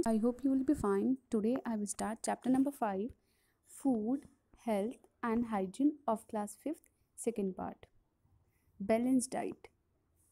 I hope you will be fine. Today I will start chapter number 5, Food, Health and Hygiene of class 5th, second part. Balanced diet.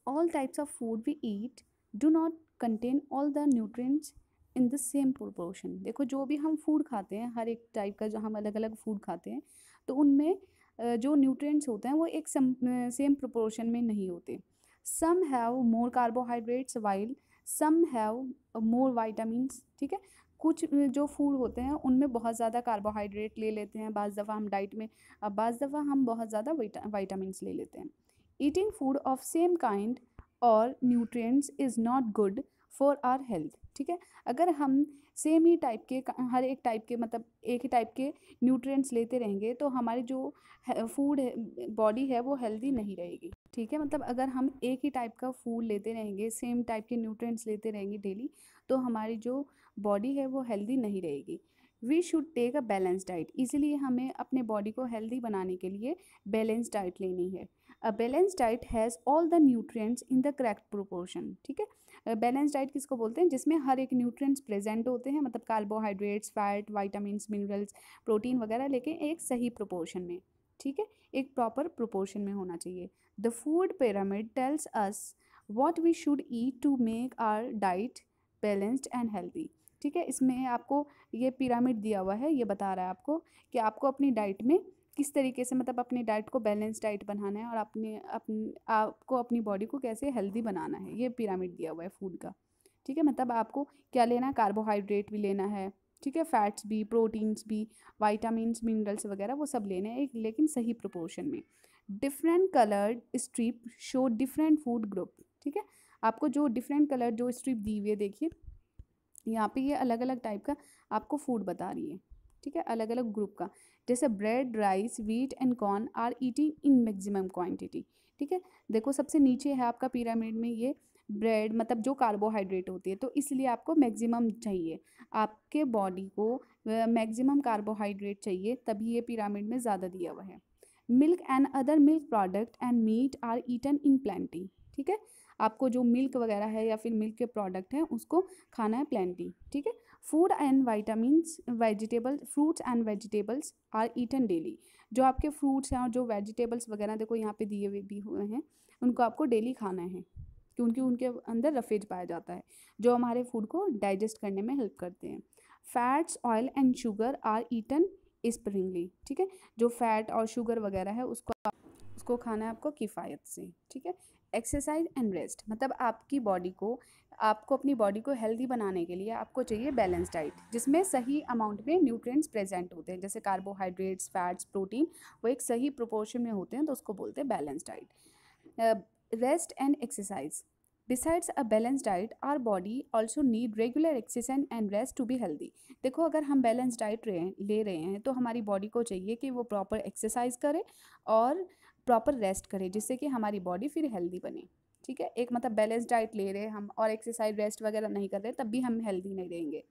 All types of food we eat do not contain all the nutrients in the same proportion. देखो जो भी हम food खाते हैं, हर एक type का जो हम अलग अलग फूड खाते हैं, तो उनमें जो न्यूट्रिएंट्स होते हैं वो एक सेम प्रोपोर्शन में नहीं होते. Some have more carbohydrates while some have more vitamins. ठीक है, कुछ जो फूड होते हैं उनमें बहुत ज़्यादा कार्बोहाइड्रेट ले लेते हैं बाज़ दफ़ा हम डाइट में, अब बाज़ दफ़ा हम बहुत ज़्यादा वाइटामिन्स ले लेते हैं. Eating food of same kind और nutrients is not good for our health. ठीक है, अगर हम सेम ही टाइप के हर एक टाइप के मतलब एक ही टाइप के न्यूट्रिएंट्स लेते रहेंगे तो हमारी जो फूड है बॉडी है वो हेल्दी नहीं रहेगी. ठीक है, मतलब अगर हम एक ही टाइप का फूड लेते रहेंगे, सेम टाइप के न्यूट्रिएंट्स लेते रहेंगे डेली, तो हमारी जो बॉडी है वो हेल्दी नहीं रहेगी. We should take a balance diet. इसीलिए हमें अपने बॉडी को हेल्दी बनाने के लिए बैलेंस डाइट लेनी है. अ balance diet has all the nutrients in the correct proportion. ठीक है, बैलेंस डाइट किसको बोलते हैं? जिसमें हर एक न्यूट्रिएंट्स प्रेजेंट होते हैं, मतलब carbohydrates, fat, vitamins, minerals, protein वगैरह, लेकिन एक सही प्रोपोर्शन में. ठीक है, एक प्रॉपर प्रोपोर्शन में होना चाहिए. The food pyramid tells us what we should eat to make our diet balanced and healthy. ठीक है, इसमें आपको ये पिरामिड दिया हुआ है, ये बता रहा है आपको कि आपको अपनी डाइट में किस तरीके से मतलब अपनी डाइट को बैलेंस डाइट बनाना है और आपको अपनी बॉडी को कैसे हेल्दी बनाना है. ये पिरामिड दिया हुआ है फूड का. ठीक है, मतलब आपको क्या लेना है? कार्बोहाइड्रेट भी लेना है, ठीक है, फैट्स भी, प्रोटीन्स भी, वाइटामिन्स, मिनरल्स वगैरह वो सब लेने हैं, एक लेकिन सही प्रोपोर्शन में. Different coloured strip show different food group. ठीक है, आपको जो डिफरेंट कलर जो स्ट्रिप दी हुई है, देखिए यहाँ पे ये अलग अलग टाइप का आपको फूड बता रही है. ठीक है, अलग अलग ग्रुप का. जैसे bread, rice, wheat and corn are eating in maximum quantity. ठीक है, देखो सबसे नीचे है आपका पिरामिड में ये ब्रेड, मतलब जो कार्बोहाइड्रेट होती है, तो इसलिए आपको मैक्सिमम चाहिए, आपके बॉडी को मैक्सिमम कार्बोहाइड्रेट चाहिए, तभी ये पिरामिड में ज़्यादा दिया हुआ है. Milk and other milk product and meat are eaten in plenty. ठीक है, आपको जो मिल्क वगैरह है या फिर मिल्क के प्रोडक्ट हैं उसको खाना है प्लेंटी. ठीक है, food and vitamins, vegetable, fruits and vegetables are eaten daily. जो आपके फ्रूट्स हैं और जो वेजिटेबल्स वगैरह देखो यहाँ पे दिए हुए भी हुए हैं, उनको आपको डेली खाना है, क्योंकि उनके अंदर रफेज पाया जाता है जो हमारे फूड को डाइजेस्ट करने में हेल्प करते हैं. Fats, oil and sugar are eaten sparingly. ठीक है, जो फैट और शुगर वगैरह है उसको खाना है आपको किफ़ायत से. ठीक है, एक्सरसाइज एंड रेस्ट, मतलब आपको अपनी बॉडी को हेल्दी बनाने के लिए आपको चाहिए बैलेंस डाइट, जिसमें सही अमाउंट में न्यूट्रिएंट्स प्रेजेंट होते हैं, जैसे कार्बोहाइड्रेट्स, फैट्स, प्रोटीन, वो एक सही प्रोपोर्शन में होते हैं, तो उसको बोलते हैं balance diet. Rest and exercise. Besides a balanced diet, our body also need regular exercise and rest to be healthy. देखो अगर हम बैलेंस डाइट ले रहे हैं तो हमारी बॉडी को चाहिए कि वो प्रॉपर एक्सरसाइज करे और प्रॉपर रेस्ट करे, जिससे कि हमारी बॉडी फिर हेल्दी बने. ठीक है, एक मतलब बैलेंस डाइट ले रहे हैं हम और एक्सरसाइज रेस्ट वगैरह नहीं कर रहे, तब भी हम हेल्दी नहीं रहेंगे.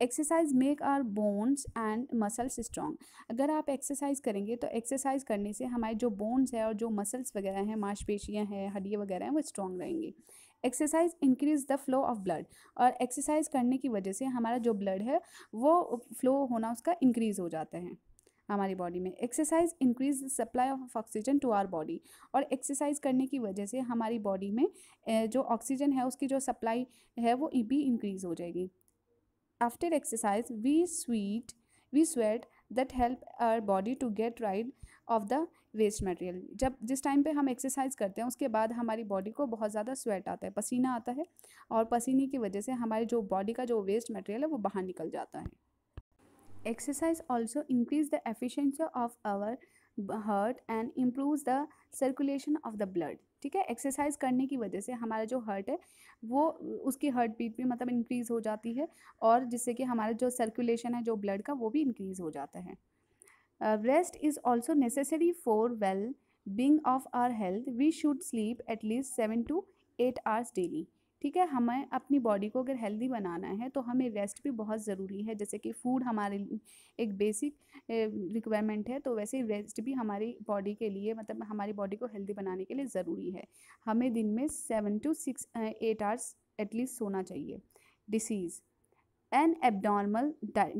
Exercise make our bones and muscles strong. अगर आप एक्सरसाइज करेंगे तो एक्सरसाइज करने से हमारे जो बोन्स है और जो मसल्स वगैरह हैं, मांसपेशियां हैं, हड्डियाँ वगैरह हैं, वो स्ट्रॉन्ग रहेंगी. Exercise increase the flow of blood. और एक्सरसाइज करने की वजह से हमारा जो ब्लड है वो फ्लो होना उसका इंक्रीज हो जाता है हमारी बॉडी में. Exercise increase the supply of oxygen to our body. और एक्सरसाइज करने की वजह से हमारी बॉडी में जो ऑक्सीजन है उसकी जो सप्लाई है वो भी इंक्रीज हो जाएगी. After exercise we sweat that help our body to get rid of the waste material. जिस टाइम पे हम एक्सरसाइज करते हैं उसके बाद हमारी बॉडी को बहुत ज़्यादा स्वेट आता है, पसीना आता है, और पसीने की वजह से हमारी जो बॉडी का जो वेस्ट मटेरियल है वो बाहर निकल जाता है. Exercise also increase the efficiency of our heart and improves the circulation of the blood. ठीक है, एक्सरसाइज करने की वजह से हमारा जो हार्ट है वो उसकी हार्ट बीट भी मतलब इंक्रीज़ हो जाती है, और जिससे कि हमारा जो सर्कुलेशन है जो ब्लड का वो भी इंक्रीज़ हो जाता है. Rest is also necessary for well being of our health. We should sleep at least 7 to 8 hours daily. ठीक है, हमें अपनी बॉडी को अगर हेल्दी बनाना है तो हमें रेस्ट भी बहुत ज़रूरी है. जैसे कि फूड हमारे एक बेसिक रिक्वायरमेंट है, तो वैसे रेस्ट भी हमारी बॉडी के लिए, मतलब हमारी बॉडी को हेल्दी बनाने के लिए ज़रूरी है. हमें दिन में 7 to 8 hours एटलीस्ट सोना चाहिए. Disease. An abnormal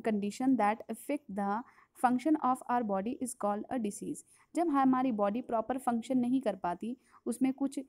condition that affect the function of our body is called a disease. जब हमारी बॉडी प्रॉपर फंक्शन नहीं कर पाती, उसमें कुछ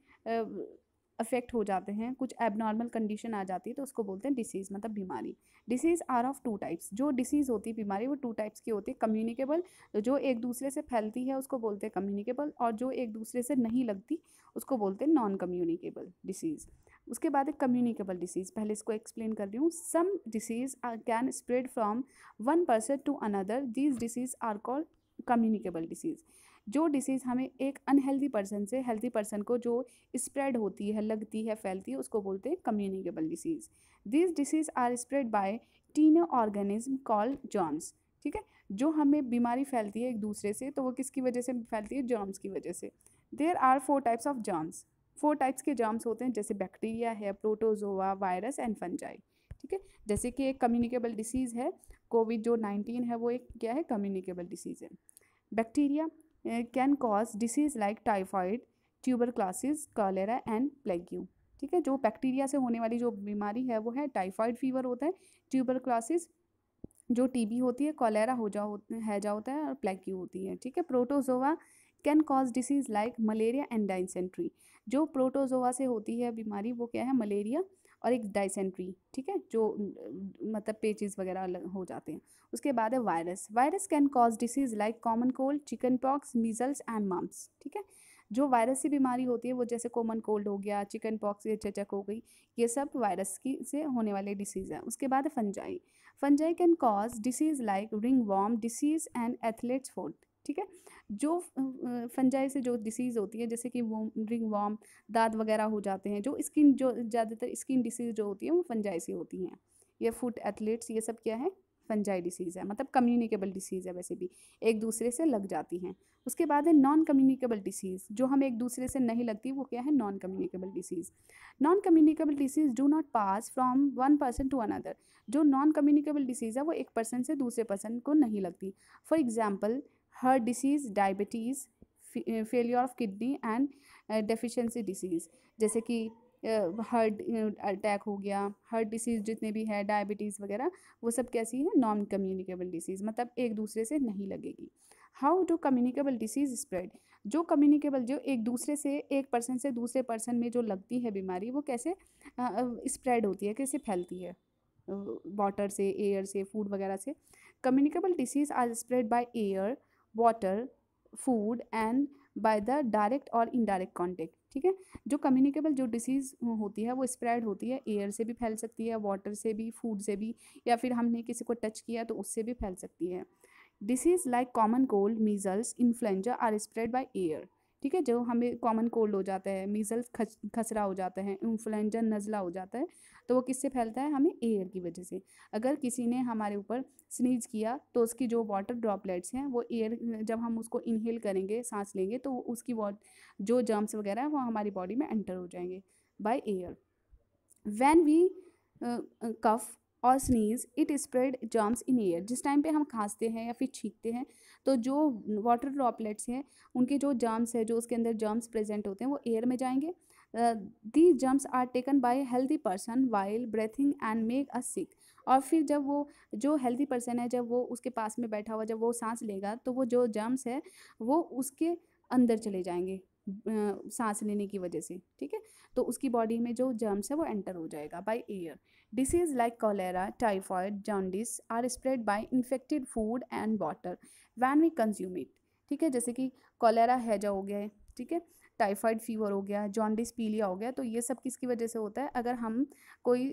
अफेक्ट हो जाते हैं, कुछ एबनॉर्मल कंडीशन आ जाती है, तो उसको बोलते हैं डिसीज़, मतलब बीमारी। Disease are of two types. जो डिसीज़ होती है बीमारी वो टू टाइप्स की होती है। कम्युनिकेबल, जो एक दूसरे से फैलती है उसको बोलते हैं कम्युनिकेबल, और जो एक दूसरे से नहीं लगती उसको बोलते हैं नॉन कम्युनिकेबल डिसीज़। उसके बाद एक कम्युनिकेबल डिसीज़, पहले इसको एक्सप्लेन कर रही हूँ। Some disease can spread from one person to another, these disease are called communicable disease. जो डिसीज़ हमें एक अनहेल्दी पर्सन से हेल्दी पर्सन को जो स्प्रेड होती है, लगती है, फैलती है, उसको बोलते हैं communicable disease. These disease are spread by tiny organism called germs. ठीक है, जो हमें बीमारी फैलती है एक दूसरे से, तो वो किसकी वजह से फैलती है? जर्म्स की वजह से। There are 4 types of germs. 4 types के जर्म्स होते हैं, जैसे बैक्टीरिया है, प्रोटोजोआ, वायरस एंड फंजाई। ठीक है, जैसे कि एक कम्युनिकेबल डिसीज़ है कोविड जो 19 है, वो एक क्या है? कम्युनिकेबल डिसीज़ है। Bacteria can cause disease like typhoid, tuberculosis, cholera and plague. ठीक है, जो बैक्टीरिया से होने वाली जो बीमारी है वो है टाइफाइड फीवर होता है, ट्यूबरक्लोसिस जो टीबी होती है, कॉलेरा हैजा होता है, और प्लेग्यू होती है। ठीक है, protozoa can cause disease like malaria and dysentery. जो प्रोटोजोआ से होती है बीमारी वो क्या है? मलेरिया और एक डाइसेंट्री। ठीक है, जो मतलब पेचिस वगैरह हो जाते हैं। उसके बाद है virus. Virus can cause disease like common cold, chicken pox, measles and mumps. ठीक है, जो वायरस से बीमारी होती है वो जैसे कॉमन कोल्ड हो गया, चिकन पॉक्स, ये चेचक हो गई, ये सब वायरस की से होने वाले डिसीज़ हैं। उसके बाद है fungi. Fungi can cause disease like ringworm disease and athlete's foot. ठीक है, जो फंजाई से जो डिसीज़ होती है, जैसे कि वो रिंग वॉर्म, दाद वगैरह हो जाते हैं, जो स्किन, जो ज़्यादातर स्किन डिसीज़ जो होती है वो फंजाई से होती हैं। ये फुट एथलीट्स, ये सब क्या है? फंजाई डिसीज़ है, मतलब कम्युनिकेबल डिसीज़ है, वैसे भी एक दूसरे से लग जाती हैं। उसके बाद है नॉन कम्युनिकेबल डिसीज़, जो हम एक दूसरे से नहीं लगती, वो क्या है? Non communicable disease. Non communicable disease do not pass from one person to another. जो नॉन कम्युनिकेबल डिसीज़ है वो एक पर्सन से दूसरे पर्सन को नहीं लगती। For example, heart disease, diabetes, failure of kidney and deficiency disease. जैसे कि हार्ट अटैक हो गया, हार्ट डिसीज़ जितने भी है, डायबिटीज़ वगैरह, वो सब कैसी है? नॉन कम्युनिकेबल डिसीज़, मतलब एक दूसरे से नहीं लगेगी। How do communicable disease spread? जो कम्युनिकेबल, जो एक दूसरे से, एक पर्सन से दूसरे पर्सन में जो लगती है बीमारी, वो कैसे स्प्रेड होती है, कैसे फैलती है? वाटर से, एयर से, फूड वगैरह से। Communicable disease are spread by air, water, food and by the direct और इनडायरेक्ट कॉन्टेक्ट। ठीक है, जो कम्युनिकेबल जो डिसीज़ होती है वो स्प्रेड होती है, एयर से भी फैल सकती है, वाटर से भी, फूड से भी, या फिर हमने किसी को टच किया तो उससे भी फैल सकती है। Disease like common cold, measles, influenza are spread by air. ठीक है, जो हमें कॉमन कोल्ड हो जाता है, मीजल्स खसरा हो जाता है, इन्फ्लुएंजा नज़ला हो जाता है, तो वो किससे फैलता है? हमें एयर की वजह से। अगर किसी ने हमारे ऊपर स्नीज किया तो उसकी जो वाटर ड्रॉपलेट्स हैं वो एयर, जब हम उसको इनहेल करेंगे, सांस लेंगे, तो उसकी जो जर्म्स वगैरह हैं वो हमारी बॉडी में एंटर हो जाएंगे बाय एयर। वैन वी कफ और sneeze it spread germs in air. जिस टाइम पे हम खांसते हैं या फिर छींकते हैं, तो जो वाटर ड्रॉपलेट्स हैं, उनके जो जर्म्स है, जो उसके अंदर जर्म्स प्रेजेंट होते हैं, वो एयर में जाएंगे। The germs are taken by healthy person while breathing and make us sick. और फिर जब वो जो हेल्दी पर्सन है, जब वो उसके पास में बैठा हुआ, जब वो सांस लेगा, तो वो जो जर्म्स है वो उसके अंदर चले जाएंगे सांस लेने की वजह से। ठीक है, तो उसकी बॉडी में जो जर्म्स है वो एंटर हो जाएगा by air. Disease like cholera, typhoid, jaundice are spread by infected food and water when we consume it. ठीक है, जैसे कि कॉलेरा हैजा हो गया है, ठीक है, टाइफाइड फीवर हो गया, जॉन्डिस पीलिया हो गया, तो ये सब किसकी वजह से होता है? अगर हम कोई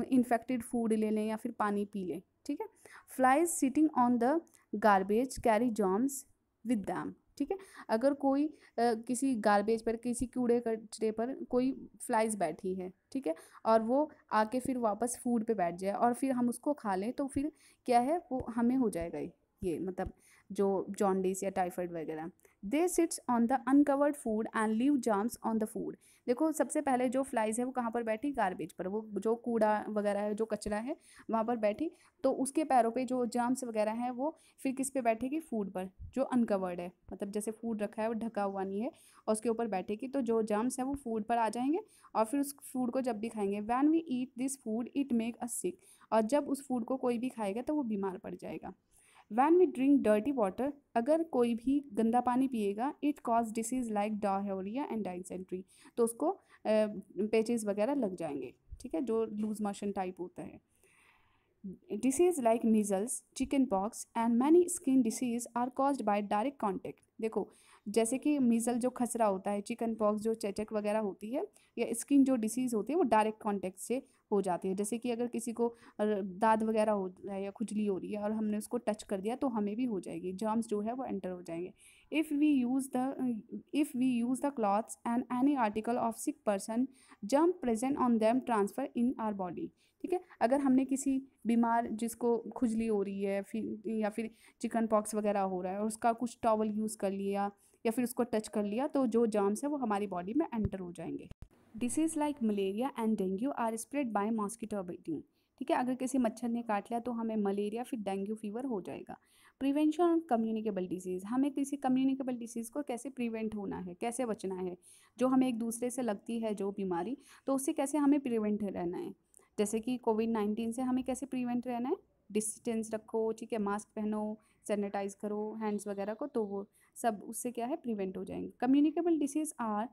इन्फेक्टेड फूड ले लें या फिर पानी पी लें। ठीक है, flies sitting on the garbage carry germs with them. ठीक है, अगर कोई किसी गार्बेज पर, किसी कूड़े कचरे पर कोई फ्लाइज बैठी है, ठीक है, और वो आके फिर वापस फूड पे बैठ जाए और फिर हम उसको खा लें, तो फिर क्या है? वो हमें हो जाएगा ये मतलब जो जॉन्डिस या टाइफाइड वगैरह। They sits on the uncovered food and leave germs on the food. देखो सबसे पहले जो फ्लाइज है वो कहाँ पर बैठी, गार्बेज पर, वो जो कूड़ा वगैरह है, जो कचरा है वहाँ पर बैठी, तो उसके पैरों पे जो जर्म्स वगैरह हैं वो फिर किस पे बैठेगी, फूड पर जो अनकवर्ड है, मतलब जैसे फूड रखा है वो ढका हुआ नहीं है और उसके ऊपर बैठेगी, तो जो जर्म्स हैं वो फूड पर आ जाएंगे और फिर उस फूड को जब भी खाएंगे, when we eat this food it make us sick, और जब उस फूड को कोई भी खाएगा तो वो बीमार पड़ जाएगा। When we drink dirty water, अगर कोई भी गंदा पानी पिएगा, it cause disease like diarrhoea and dysentery, तो उसको पेचेस वगैरह लग जाएंगे, ठीक है, जो लूज मोशन टाइप होता है। Disease like measles, chicken pox and many skin disease are caused by direct contact. देखो जैसे कि मीजल जो खसरा होता है, चिकन पॉक्स जो चेचक वगैरह होती है, या स्किन जो डिसीज़ होती है वो डायरेक्ट कॉन्टेक्ट से हो जाती है। जैसे कि अगर किसी को दाद वगैरह हो रहा है या खुजली हो रही है और हमने उसको टच कर दिया तो हमें भी हो जाएगी, जर्म्स जो है वो एंटर हो जाएंगे। If we use the clothes and any article of sick person, germ present on them transfer in our body. ठीक है, अगर हमने किसी बीमार जिसको खुजली हो रही है फिर या फिर चिकन पॉक्स वगैरह हो रहा है और उसका कुछ टॉवल यूज़ कर लिया या फिर उसको टच कर लिया, तो जो जर्म्स है वो हमारी बॉडी में एंटर हो जाएंगे। Disease like malaria and dengue are spread by mosquito biting. ठीक है, अगर किसी मच्छर ने काट लिया तो हमें मलेरिया फिर डेंगू फीवर हो जाएगा। प्रिवेंशन ऑफ कम्युनिकेबल डिसीज़, हमें किसी कम्युनिकेबल डिसीज़ को कैसे प्रिवेंट होना है, कैसे बचना है, जो हमें एक दूसरे से लगती है जो बीमारी, तो उससे कैसे हमें प्रिवेंट रहना है। जैसे कि कोविड-19 से हमें कैसे प्रिवेंट रहना है, डिस्टेंस रखो, ठीक है, मास्क पहनो, सैनिटाइज करो हैंड्स वगैरह को, तो वो सब उससे क्या है, प्रिवेंट हो जाएंगे। Communicable disease are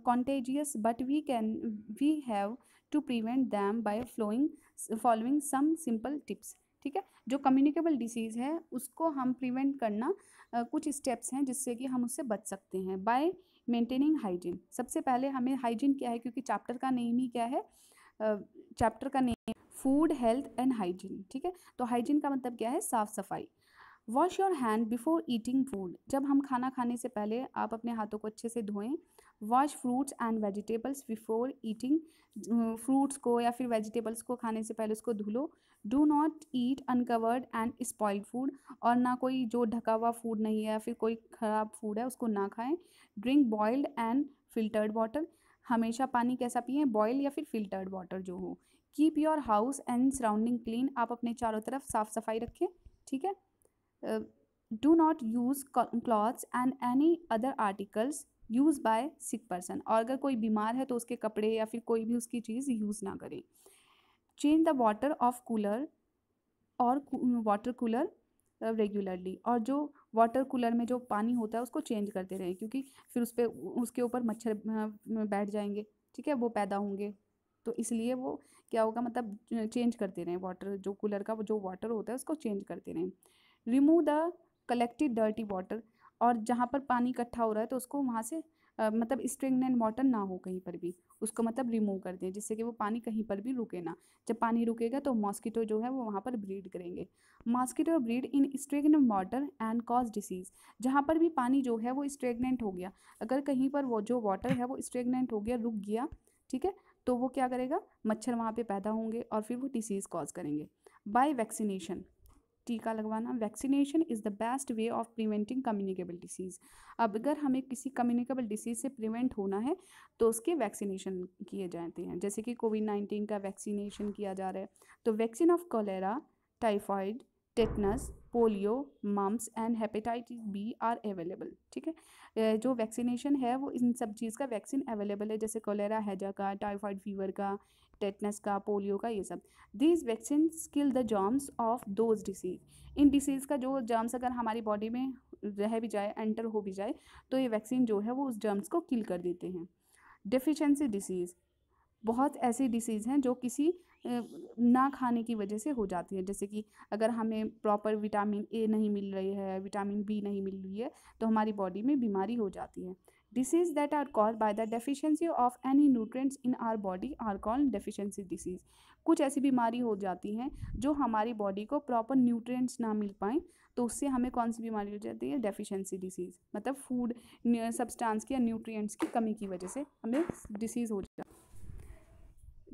contagious, but we have to prevent them by following some simple tips। ठीक है, जो कम्युनिकेबल डिसीज़ है उसको हम प्रिवेंट करना कुछ स्टेप्स हैं जिससे कि हम उससे बच सकते हैं। बाय मेंटेनिंग हाइजीन, सबसे पहले हमें हाइजीन क्या है, क्योंकि चैप्टर का नेम ही क्या है, चैप्टर का name food health and hygiene. ठीक है, तो हाइजीन का मतलब क्या है, साफ सफाई। Wash your hand before eating food, जब हम खाना खाने से पहले आप अपने हाथों को अच्छे से धोएं। Wash fruits and vegetables before eating, fruits को या फिर वेजिटेबल्स को खाने से पहले उसको धुलो। Do not eat uncovered and spoiled food, और ना कोई जो ढका हुआ फूड नहीं है या फिर कोई ख़राब फूड है उसको ना खाएं। Drink boiled and filtered water, हमेशा पानी कैसा पिएं, बॉयल या फिर फिल्टर्ड वाटर जो हो। Keep your house and surrounding clean, आप अपने चारों तरफ साफ़ सफाई रखें। ठीक है, do not use clothes and any other articles use by sick person, और अगर कोई बीमार है तो उसके कपड़े या फिर कोई भी उसकी चीज़ यूज़ ना करें। Change the water of cooler और वाटर कूलर रेगुलरली, और जो वाटर कूलर में जो पानी होता है उसको चेंज करते रहें, क्योंकि फिर उस पर उसके ऊपर मच्छर बैठ जाएंगे, ठीक है, वो पैदा होंगे, तो इसलिए वो क्या होगा, मतलब चेंज करते रहें वाटर, जो कूलर का जो वाटर होता है उसको चेंज करते रहें। Remove the collected dirty water, और जहाँ पर पानी इकट्ठा हो रहा है तो उसको वहाँ से मतलब स्टेगनेंट वाटर ना हो कहीं पर भी, उसको मतलब रिमूव कर दें, जिससे कि वो पानी कहीं पर भी रुके ना। जब पानी रुकेगा तो मॉस्किटो जो है वो वहाँ पर ब्रीड करेंगे। Mosquito breed in stagnant water and cause disease, जहाँ पर भी पानी जो है वो स्टेगनेंट हो गया, अगर कहीं पर वो जो वाटर है वो स्टेगनेंट हो गया, रुक गया, ठीक है, तो वो क्या करेगा, मच्छर वहाँ पे पैदा होंगे और फिर वो डिसीज़ कॉज करेंगे। बाय वैक्सीनेशन, टीका लगवाना, vaccination is the best way of preventing communicable disease. अब अगर हमें किसी कम्युनिकेबल डिसीज़ से प्रिवेंट होना है तो उसके वैक्सीनेशन किए जाते हैं, जैसे कि कोविड-19 का वैक्सीनेशन किया जा रहा है, तो vaccine of cholera, typhoid, tetanus, polio, mumps and hepatitis B are available. ठीक है, जो वैक्सीनेशन है वो इन सब चीज़ का वैक्सीन अवेलेबल है, जैसे कॉलेरा हैजा का, टाइफाइड फीवर का, टेटनस का, पोलियो का, ये सब। These vaccine kill the germs of those disease, in disease का जो जर्म्स अगर हमारी बॉडी में रह भी जाए, एंटर हो भी जाए, तो ये वैक्सीन जो है वो उस जर्म्स को किल कर देते हैं। डेफिशिएंसी डिसीज़, बहुत ऐसी डिसीज़ हैं जो किसी ना खाने की वजह से हो जाती है, जैसे कि अगर हमें प्रॉपर विटामिन ए नहीं मिल रही है, विटामिन बी नहीं मिल रही है, तो हमारी बॉडी में बीमारी हो जाती है। Disease that are called by the deficiency of any nutrients in our body are called deficiency disease. कुछ ऐसी बीमारी हो जाती हैं जो हमारी बॉडी को प्रॉपर न्यूट्रिएंट्स ना मिल पाएँ, तो उससे हमें कौन सी बीमारी हो जाती है, डेफिशिएंसी डिसीज़, मतलब फूड सब्सटेंस की या न्यूट्रिएंट्स की कमी की वजह से हमें डिसीज़ हो जाती है।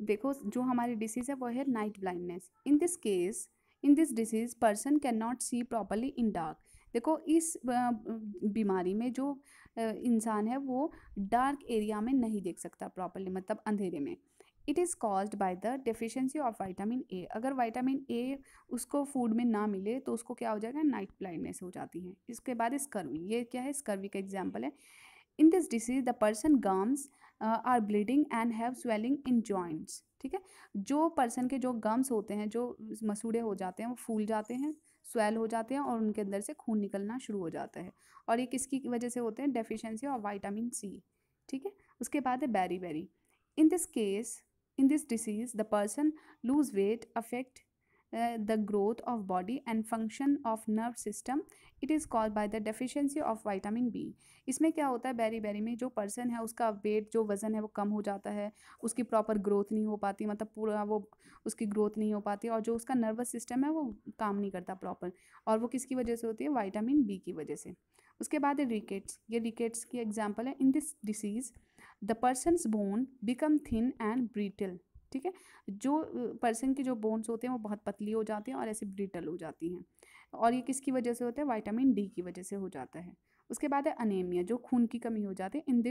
देखो जो हमारी डिसीज़ है वो है night blindness. In this disease person can not see properly in dark, देखो इस बीमारी में जो इंसान है वो डार्क एरिया में नहीं देख सकता प्रॉपरली, मतलब अंधेरे में। It is caused by the deficiency of vitamin A. अगर विटामिन ए उसको फूड में ना मिले तो उसको क्या हो जाएगा, नाइट ब्लाइंडनेस हो जाती है। इसके बाद स्कर्वी, ये क्या है, स्कर्वी का एग्जाम्पल है। In this disease the person gums are bleeding and have swelling in joints. ठीक है, जो पर्सन के जो गम्स होते हैं, जो मसूड़े हो जाते हैं, वो फूल जाते हैं, स्वेल हो जाते हैं और उनके अंदर से खून निकलना शुरू हो जाता है। और ये किसकी वजह से होते हैं, डेफिशिएंसी ऑफ विटामिन सी। ठीक है, उसके बाद है beriberi. In this case, in this disease the person lose weight, affect the growth of body and function of nerve system. It is caused by the deficiency of vitamin B. इसमें क्या होता है, berry berry में जो person है उसका wait, जो वज़न है वो कम हो जाता है, उसकी प्रॉपर ग्रोथ नहीं हो पाती, मतलब पूरा वो उसकी ग्रोथ नहीं हो पाती, और जो उसका नर्वस सिस्टम है वो काम नहीं करता प्रॉपर, और वो किसकी वजह से होती है, विटामिन बी की वजह से। उसके बाद है रिकेट्स। ये रिकेट्स की एग्जाम्पल है। In this disease the persons bone become thin and brittle. ठीक है, जो पर्सन की जो बोन्स होते हैं वो बहुत पतली हो जाती हैं और ऐसे ब्रिटल हो जाती हैं, और ये किसकी वजह से होता है, विटामिन डी की वजह से हो जाता है। उसके बाद है अनेमिया, जो खून की कमी हो जाती है। In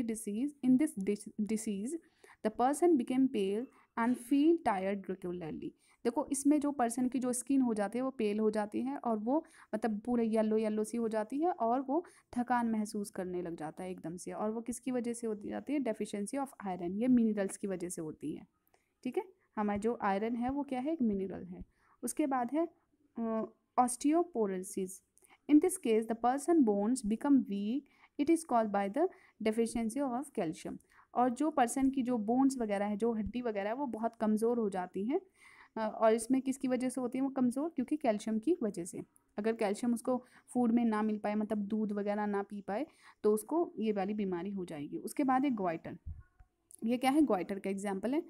this disease the person became pale and feel tired regularly. देखो इसमें जो पर्सन की जो स्किन हो जाती है वो पेल हो जाती है, और वो मतलब पूरे येलो येलो सी हो जाती है, और वो थकान महसूस करने लग जाता है एकदम से, और वो किसकी वजह से होती जाती है, डेफिशिएंसी ऑफ आयरन। ये मिनरल्स की वजह से होती है। ठीक है, हमारा जो आयरन है वो क्या है, एक मिनरल है। उसके बाद है osteoporosis. In this case the person bones become weak, it is called by the deficiency of calcium. और जो पर्सन की जो बोन्स वगैरह है, जो हड्डी वगैरह है, वो बहुत कमज़ोर हो जाती हैं, और इसमें किसकी वजह से होती है वो कमज़ोर, क्योंकि कैल्शियम की वजह से। अगर कैल्शियम उसको फूड में ना मिल पाए, मतलब दूध वगैरह ना पी पाए, तो उसको ये वाली बीमारी हो जाएगी। उसके बाद एक ग्वाइटर। ये क्या है, ग्वाइटर का एग्जाम्पल है।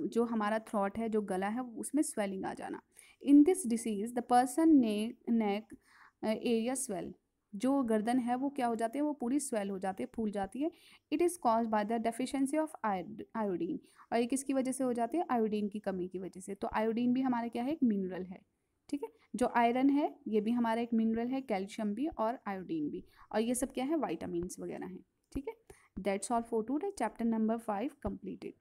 जो हमारा थ्रॉट है, जो गला है, उसमें स्वेलिंग आ जाना। इन this disease the person neck area swell. जो गर्दन है वो क्या हो जाती है, वो पूरी स्वेल हो जाती है, फूल जाती है। It is caused by the deficiency of iodine. और ये किसकी वजह से हो जाती है, आयोडीन की कमी की वजह से। तो आयोडीन भी हमारे क्या है, एक मिनरल है। ठीक है, जो आयरन है ये भी हमारा एक मिनरल है, कैल्शियम भी और आयोडीन भी, और ये सब क्या है, वाइटामिन वगैरह हैं। ठीक है, that's all for today. Chapter number 5 completed.